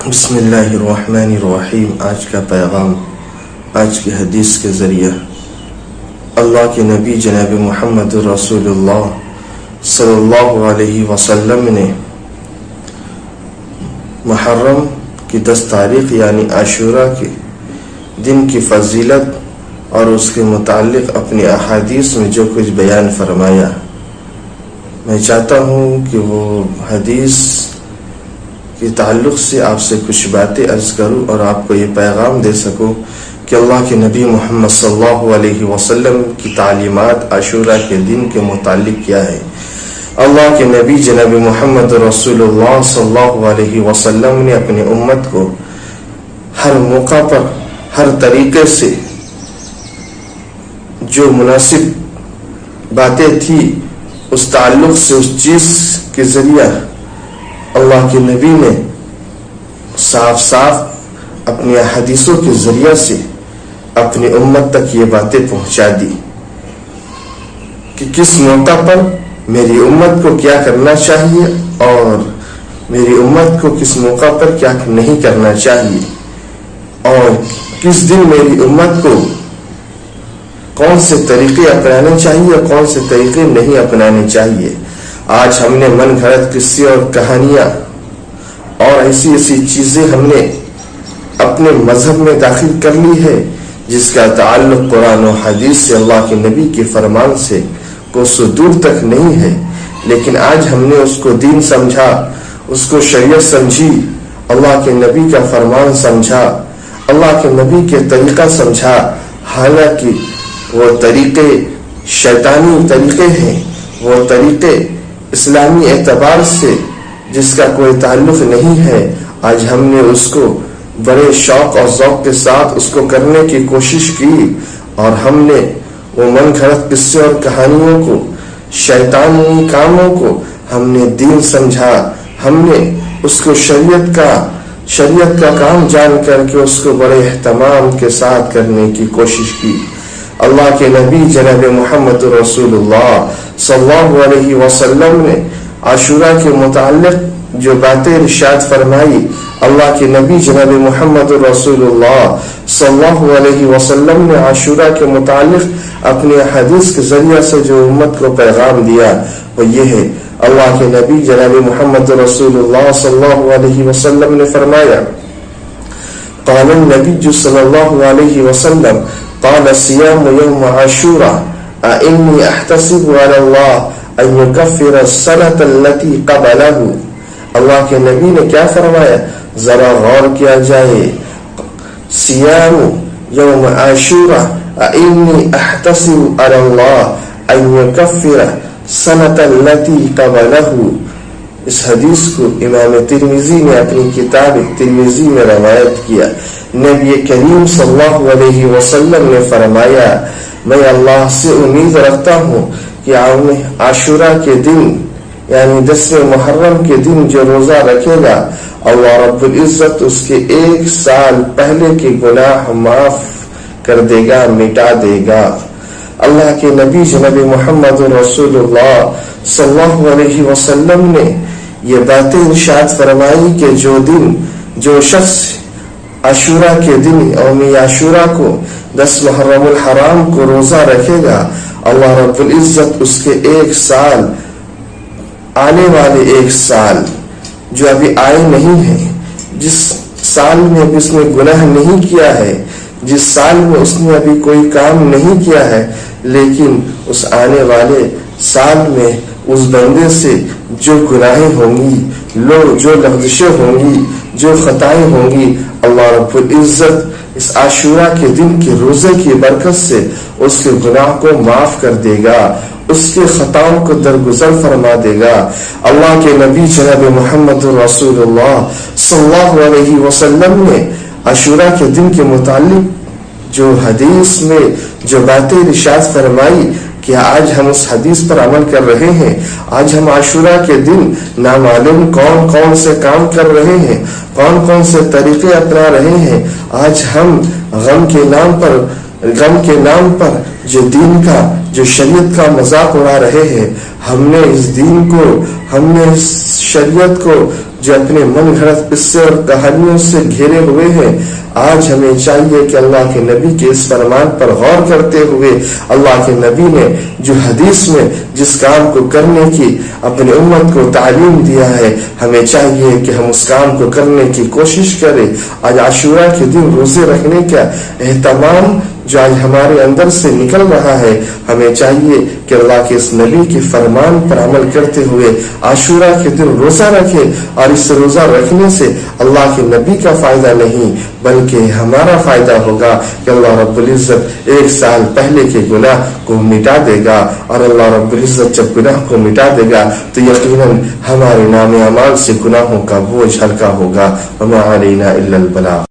بسم اللہ الرحمن الرحیم۔ آج کا پیغام آج کی حدیث کے ذریعہ اللہ کے نبی جناب محمد رسول اللہ صلی اللہ علیہ وسلم نے محرم کی 10 تاریخ یعنی عاشورہ کے دن کی فضیلت اور اس کے متعلق اپنی احادیث میں جو کچھ بیان فرمایا، میں چاہتا ہوں کہ وہ حدیث کے تعلق سے آپ سے کچھ باتیں عرض کروں اور آپ کو یہ پیغام دے سکوں کہ اللہ کے نبی محمد صلی اللہ علیہ وسلم کی تعلیمات عاشورہ کے دن کے متعلق کیا ہے۔ اللہ کے نبی جناب محمد رسول اللہ صلی اللہ علیہ وسلم نے اپنی امت کو ہر موقع پر ہر طریقے سے جو مناسب باتیں تھی اس تعلق سے اس چیز کے ذریعہ اللہ کے نبی نے صاف صاف اپنی حدیثوں کے ذریعہ سے اپنی امت تک یہ باتیں پہنچا دی کہ کس موقع پر میری امت کو کیا کرنا چاہیے اور میری امت کو کس موقع پر کیا نہیں کرنا چاہیے، اور کس دن میری امت کو کون سے طریقے اپنانے چاہیے اور کون سے طریقے نہیں اپنانے چاہیے۔ آج ہم نے من گھڑت قصے اور کہانیاں اور ایسی چیزیں ہم نے اپنے مذہب میں داخل کر لی ہے جس کا تعلق قرآن و حدیث سے، اللہ کے نبی کے فرمان سے کوسوں دور تک نہیں ہے، لیکن آج ہم نے اس کو دین سمجھا، اس کو شریعت سمجھی، اللہ کے نبی کا فرمان سمجھا، اللہ کے نبی کے طریقہ سمجھا، حالانکہ وہ طریقے شیطانی طریقے ہیں، وہ طریقے اسلامی اعتبار سے جس کا کوئی تعلق نہیں ہے۔ آج ہم نے اس کو بڑے شوق اور ذوق کے ساتھ اس کو کرنے کی کوشش کی اور ہم نے وہ من گھڑت قصے اور کہانیوں کو، شیطانی کاموں کو ہم نے دین سمجھا، ہم نے اس کو شریعت کا کام جان کر کے اس کو بڑے اہتمام کے ساتھ کرنے کی کوشش کی۔ اللہ کے نبی جناب محمد رسول اللہ صلی اللہ علیہ وسلم نے عاشورہ کے متعلق جو باتیں ارشاد فرمائی، اللہ کے نبی جناب محمد رسول اللہ صلی اللہ علیہ وسلم نے عاشورہ کے متعلق اپنی حدیث کے ذریعہ سے جو امت کو پیغام دیا وہ یہ ہے۔ اللہ کے نبی جناب محمد رسول اللہ صلی اللہ علیہ وسلم نے فرمایا، قال النبی صلی اللہ علیہ وسلم قال صيام يوم عاشوراء إني أحتسب على الله أن يكفر السنة التي قبله۔ اللہ کے نبی نے کیا فرمایا، ذرا غور کیا جائے، صیام یوم عاشوراء إني أحتسب على الله أن يكفر السنة التي قبله۔ اس حدیث کو امام ترمذی نے اپنی کتاب ترمذی میں روایت کیا۔ نبی کریم صلی اللہ علیہ وسلم نے فرمایا، میں اللہ سے امید رکھتا ہوں کہ عاشورہ کے دن یعنی 10 محرم کے دن جو روزہ رکھے گا، اللہ رب العزت اس کے 1 سال پہلے کے گناہ معاف کر دے گا، مٹا دے گا۔ اللہ کے نبی جناب محمد رسول اللہ صلی اللہ علیہ وسلم نے یہ باتیں ارشاد فرمائی کہ جو شخص عاشورہ کے دن یوم عاشورہ کو 10 محرم الحرام کو روزہ رکھے گا، اللہ رب العزت اس کے 1 سال، آنے والے 1 سال جو ابھی آئے نہیں ہے، جس سال میں ابھی اس نے گناہ نہیں کیا ہے، جس سال میں اس نے ابھی کوئی کام نہیں کیا ہے، لیکن اس آنے والے سال میں اس بندے سے جو گناہیں ہوں گی، جو لغزشیں ہوں گی، جو خطائیں ہوں گی، اللہ رب العزت اس عاشورہ کے دن کے روزے کی برکت سے اس کے گناہ کو معاف کر دے گا، اس کے خطاؤں کو درگزر فرما دے گا۔ اللہ کے نبی جناب محمد رسول اللہ صلی اللہ علیہ وسلم نے عاشورہ کے دن کے متعلق جو حدیث میں جو باتیں ارشاد فرمائی کہ آج ہم اس حدیث پر عمل کر رہے ہیں۔ آج ہم عاشورہ کے دن نامعلوم کون سے کام کر رہے ہیں، کون سے طریقے اپنا رہے ہیں۔ آج ہم غم کے نام پر جو دین کا، جو شریعت کا مذاق اڑا رہے ہیں۔ ہم نے اس دین کو، ہم نے اس شریعت کو جو اپنے من گھڑت قصے اور کہانیوں سے گھیرے ہوئے ہیں، آج ہمیں چاہیے کہ اللہ کے نبی کے اس فرمان پر غور کرتے ہوئے اللہ کے نبی نے جو حدیث میں جس کام کو کرنے کی اپنی امت کو تعلیم دیا ہے، ہمیں چاہیے کہ ہم اس کام کو کرنے کی کوشش کریں۔ آج عاشورہ کے دن روزے رکھنے کا اہتمام جو آج ہمارے اندر سے نکل رہا ہے، ہمیں چاہیے کہ اللہ کے اس نبی کے فرمان پر عمل کرتے ہوئے عاشورہ کے دن روزہ رکھے، اور اس روزہ رکھنے سے اللہ کے نبی کا فائدہ نہیں بلکہ ہمارا فائدہ ہوگا کہ اللہ رب العزت 1 سال پہلے کے گناہ کو مٹا دے گا، اور اللہ رب العزت جب گناہ کو مٹا دے گا تو یقیناً ہمارے نام اعمال سے گناہوں کا بوجھ ہلکا ہوگا۔ وما علینا الا البلاغ۔